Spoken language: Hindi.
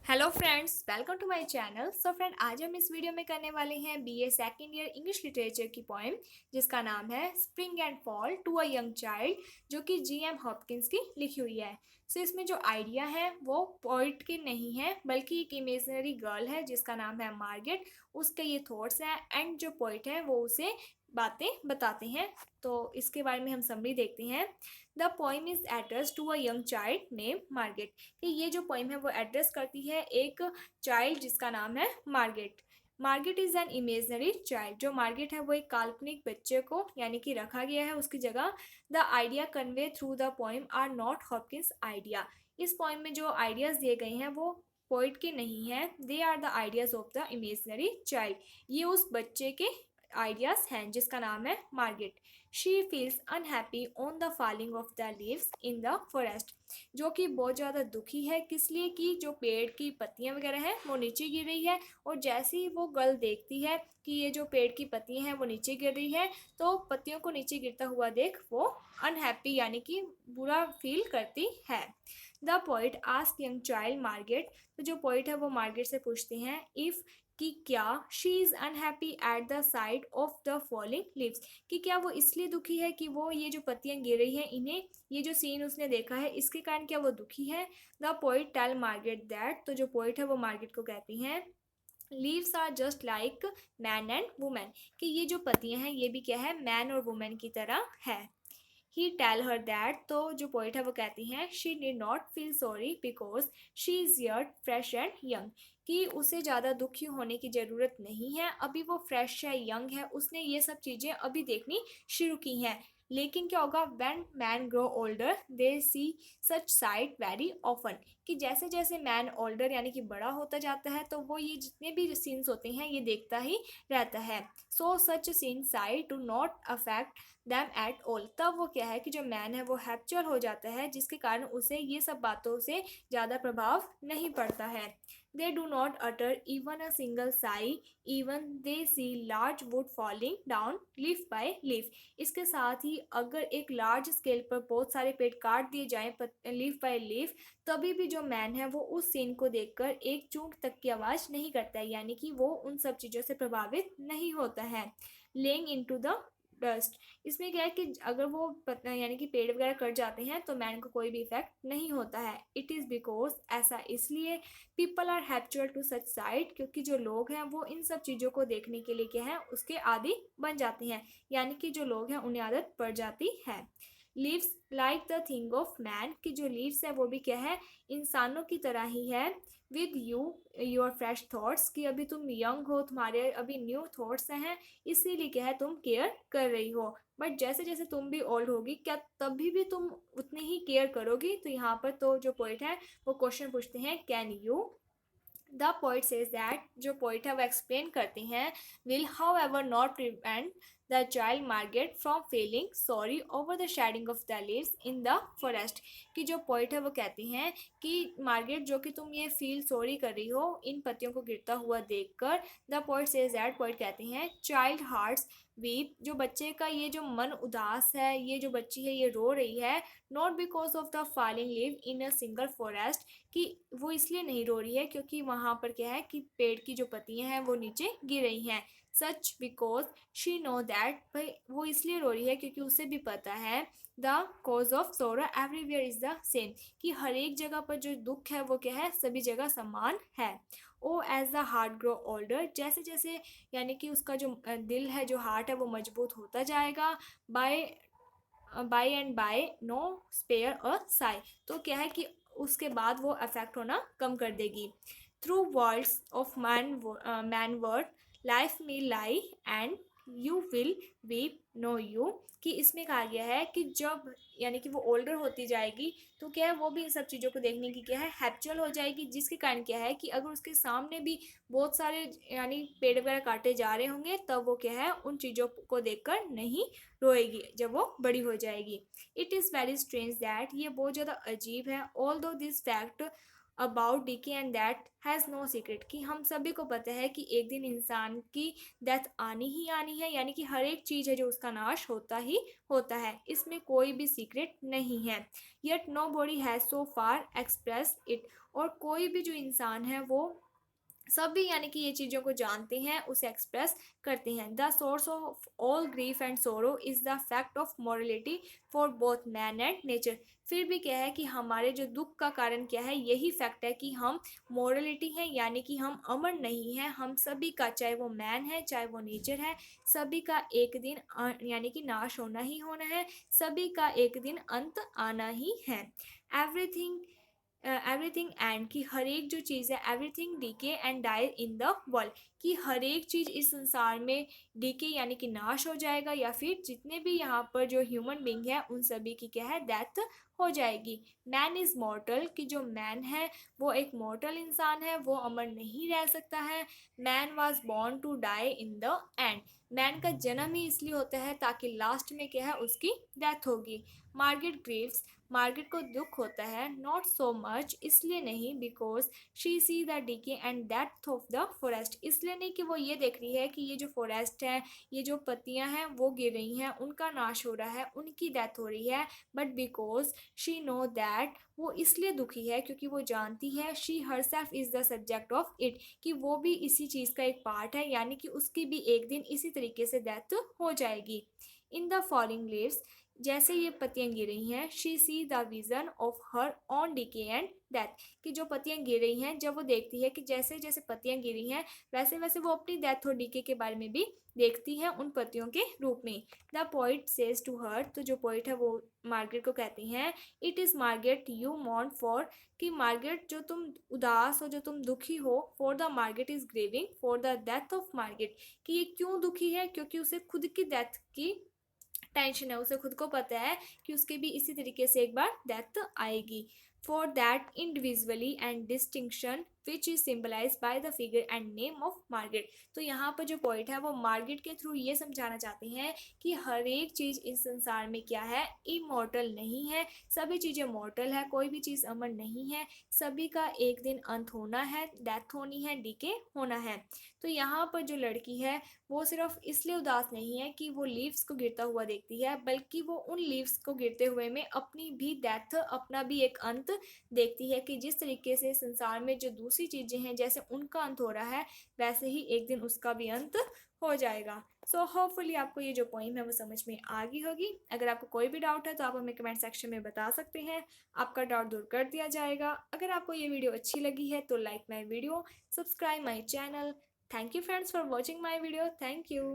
Hello friends, welcome to my channel. So friend, आज हम इस वीडियो में करने वाले हैं BA second year English literature की पोएम जिसका नाम है spring and fall to a young child, जो कि जी.एम. हॉपकिंस की लिखी हुई है। सो इसमें जो आइडिया है वो पोइट के नहीं है, बल्कि एक इमेजिनरी गर्ल है जिसका नाम है मार्गेट। उसके ये थॉट्स हैं एंड जो पोइट है वो उसे बातें बताते हैं। तो इसके बारे में हम समरी देखते हैं। The poem is address to a young child name Margaret. कि ये जो पोइम है वो एड्रेस करती है एक चाइल्ड जिसका नाम है Margaret. Margaret is an imaginary child. जो मार्गेट है वो एक काल्पनिक बच्चे को यानी कि रखा गया है उसकी जगह। The idea convey through the poem are not Hopkins idea. इस पोइम में जो आइडियाज दिए गए हैं वो पोइट के नहीं है, they are the ideas of the imaginary child. ये उस बच्चे के आइडियाज हैं जिसका नाम है Margaret. She feels unhappy on the falling of the leaves in the forest. जो कि बहुत ज़्यादा दुखी है, किस लिए कि जो पेड़ की पत्तियां वगैरह हैं वो नीचे गिर रही है। और जैसे ही वो गर्ल देखती है कि ये जो पेड़ की पत्तियां हैं वो नीचे गिर रही है, तो पत्तियों को नीचे गिरता हुआ देख वो अनहैप्पी यानी कि बुरा फील करती है। The poet ask young child Margaret. तो जो पोइट है वो मार्गेट से पूछते हैं इफ़ कि क्या she is unhappy at the side of the falling leaves. कि क्या वो इसलिए दुखी है कि वो ये जो पत्तियां गिर रही हैं इन्हें, ये जो सीन उसने देखा है इसके कारण क्या वो दुखी है। The poet tell Margaret that. तो जो पोइट है वो मार्गेट को कहती हैं leaves are just like man and women. कि ये जो पत्तियां हैं ये भी क्या है, मैन और वुमेन की तरह है। He tell her that. तो जो पोइट है वो कहती हैं she need not feel sorry because she is yet fresh and young. कि उसे ज़्यादा दुखी होने की ज़रूरत नहीं है, अभी वो फ्रेश है, यंग है, उसने ये सब चीज़ें अभी देखनी शुरू की हैं। लेकिन क्या होगा, when man grow older they see such sight very often. कि जैसे जैसे मैन ओल्डर यानी कि बड़ा होता जाता है तो वो ये जितने भी सीन्स होते हैं ये देखता ही रहता है। So such scene sight do not affect them at all. तब वो क्या है कि जो मैन है वो हैप्चुअल हो जाता है, जिसके कारण उसे ये सब बातों से ज़्यादा प्रभाव नहीं पड़ता है। They do not utter even a single sigh even they see large wood falling down leaf by leaf. इसके साथ ही अगर एक लार्ज स्केल पर बहुत सारे पेड़ काट दिए जाएं लीफ बाय लीफ, तभी भी जो मैन है वो उस सीन को देखकर एक चूंक तक की आवाज़ नहीं करता है, यानी कि वो उन सब चीज़ों से प्रभावित नहीं होता है। Laying into the dust. इसमें क्या है कि अगर वो यानी कि पेड़ वगैरह कट जाते हैं तो मैन को कोई भी इफेक्ट नहीं होता है। इट इज़ बिकॉज, ऐसा इसलिए, people are habitual to such sight. क्योंकि जो लोग हैं वो इन सब चीज़ों को देखने के लिए क्या है, उसके आदी बन जाते हैं, यानी कि जो लोग हैं उन्हें आदत पड़ जाती है। Leaves like the thing of man. की जो लीव्स है वो भी क्या है, इंसानों की तरह ही है। With you your fresh thoughts. कि अभी तुम यंग हो, तुम्हारे अभी न्यू थॉट्स हैं, इसीलिए क्या है तुम केयर कर रही हो। बट जैसे जैसे तुम भी ओल्ड होगी, क्या तभी भी तुम उतनी ही केयर करोगी। तो यहाँ पर तो जो पोइट है वो क्वेश्चन पूछते हैं can you. The poet says that. जो पोइट है वो एक्सप्लेन करते हैं will how ever not prevent the child Margaret from feeling sorry over the shedding of the leaves in the forest. कि जो पोइट है वो कहती हैं कि मार्गेट, जो कि तुम ये फील सॉरी कर रही हो इन पत्तियों को गिरता हुआ देखकर। The poet says that. Poet कहती हैं चाइल्ड हार्ट्स वीप। जो बच्चे का ये जो मन उदास है, ये जो बच्ची है ये रो रही है, not because of the falling leave in a single forest. कि वो इसलिए नहीं रो रही है क्योंकि वहाँ पर क्या है कि पेड़ की जो पत्तियां हैं वो नीचे गिर रही हैं। सच बिकॉज शी नो दैट। भाई वो इसलिए रो रही है क्योंकि उसे भी पता है द कॉज ऑफ सोरो एवरीवेयर इज द सेम। कि हर एक जगह पर जो दुख है वो क्या है, सभी जगह समान है। Oh as the heart grow older. जैसे जैसे यानी कि उसका जो दिल है, जो हार्ट है वो मजबूत होता जाएगा। By by and by nor spare a sigh. तो क्या है कि उसके बाद वो अफेक्ट होना कम कर देगी। Through words of man word life में lie and you will weep know you. कि इसमें कहा गया है कि जब यानी कि वो ओल्डर होती जाएगी तो क्या है वो भी इन सब चीज़ों को देखने की क्या है, हैप्चुअल हो जाएगी। जिसके कारण क्या है कि अगर उसके सामने भी बहुत सारे यानी पेड़ वगैरह काटे जा रहे होंगे तब वो क्या है उन चीज़ों को देखकर नहीं रोएगी जब वो बड़ी हो जाएगी। It is very strange that. ये बहुत ज़्यादा अजीब है। Although this fact about decay and that has no secret, कि हम सभी को पता है कि एक दिन इंसान की डेथ आनी ही आनी है, यानी कि हर एक चीज़ है जो उसका नाश होता ही होता है, इसमें कोई भी सीक्रेट नहीं है। Yet nobody has so far express it, और कोई भी जो इंसान है वो सभी यानी कि ये चीज़ों को जानते हैं, उसे एक्सप्रेस करते हैं। The source of all grief and सोरो is the fact of morality for both man and nature. फिर भी क्या है कि हमारे जो दुख का कारण क्या है, यही फैक्ट है कि हम मॉरलिटी हैं, यानी कि हम अमर नहीं हैं। हम सभी का, चाहे वो मैन है चाहे वो नेचर है, सभी का एक दिन यानी कि नाश होना ही होना है, सभी का एक दिन अंत आना ही है। एवरीथिंग एवरीथिंग एंड, कि हर एक जो चीज़ है, everything decay and die in the world, कि हर एक चीज़ इस संसार में डीके यानी कि नाश हो जाएगा, या फिर जितने भी यहाँ पर जो ह्यूमन बींग है उन सभी की क्या है, डेथ हो जाएगी। मैन इज़ मॉर्टल, कि जो मैन है वो एक मॉर्टल इंसान है, वो अमर नहीं रह सकता है। Man was born to die in the end, man का जन्म ही इसलिए होता है ताकि लास्ट में क्या है, उसकी डेथ होगी। मार्गेट ग्रीव्स, मार्गेट को दुख होता है, नॉट सो मच, इसलिए नहीं, because she see the decay and death of the forest, इसलिए नहीं कि वो ये देख रही है कि ये जो फॉरेस्ट है, ये जो पत्तियां हैं वो गिर रही हैं, उनका नाश हो रहा है, उनकी डेथ हो रही है, but because she know that, वो इसलिए दुखी है क्योंकि वो जानती है, she herself is the subject of it, कि वो भी इसी चीज़ का एक पार्ट है, यानी कि उसकी भी एक दिन इसी तरीके से डेथ हो जाएगी। इन द फॉलिंग लीव्स, जैसे ये पत्तियां गिर रही हैं, she see the vision of her own decay and death, कि जो पत्तियां गिर रही हैं, जब वो देखती है कि जैसे जैसे पत्तियां गिरी हैं वैसे वैसे वो अपनी डेथ और डीके के बारे में भी देखती है उन पत्तियों के रूप में। The poet says to her, तो जो पोइट है वो मार्गरेट को कहती हैं, it is Margaret you mourn for, कि मार्गरेट जो तुम उदास हो, जो तुम दुखी हो, for the Margaret is grieving for the death of Margaret, कि ये क्यों दुखी है, क्योंकि उसे खुद की डेथ की टेंशन है, उसे खुद को पता है कि उसके भी इसी तरीके से एक बार डेथ आएगी। For that individually and distinction which is symbolise by the figure and name of Margaret, तो यहाँ पर जो पॉइंट है वो मार्गरेट के थ्रू ये समझाना चाहते हैं कि हर एक चीज़ इस संसार में क्या है, इमॉर्टल नहीं है, सभी चीज़ें मॉर्टल है, कोई भी चीज़ अमर नहीं है, सभी का एक दिन अंत होना है, डेथ होनी है, डीके होना है। तो यहाँ पर जो लड़की है वो सिर्फ इसलिए उदास नहीं है कि वो लीव्स को गिरता हुआ देखती है, बल्कि वो उन लीव्स को गिरते हुए में अपनी भी डेथ, अपना भी एक अंत देखती है, कि जिस तरीके से संसार में जो दूसरी चीज़ें हैं जैसे उनका अंत हो रहा है, वैसे ही एक दिन उसका भी अंत हो जाएगा। सो होपफुली आपको ये जो पोइम है वो समझ में आ गई होगी। अगर आपको कोई भी डाउट है तो आप हमें कमेंट सेक्शन में बता सकते हैं, आपका डाउट दूर कर दिया जाएगा। अगर आपको ये वीडियो अच्छी लगी है तो like my video, subscribe my channel. Thank you friends for watching my video. Thank you.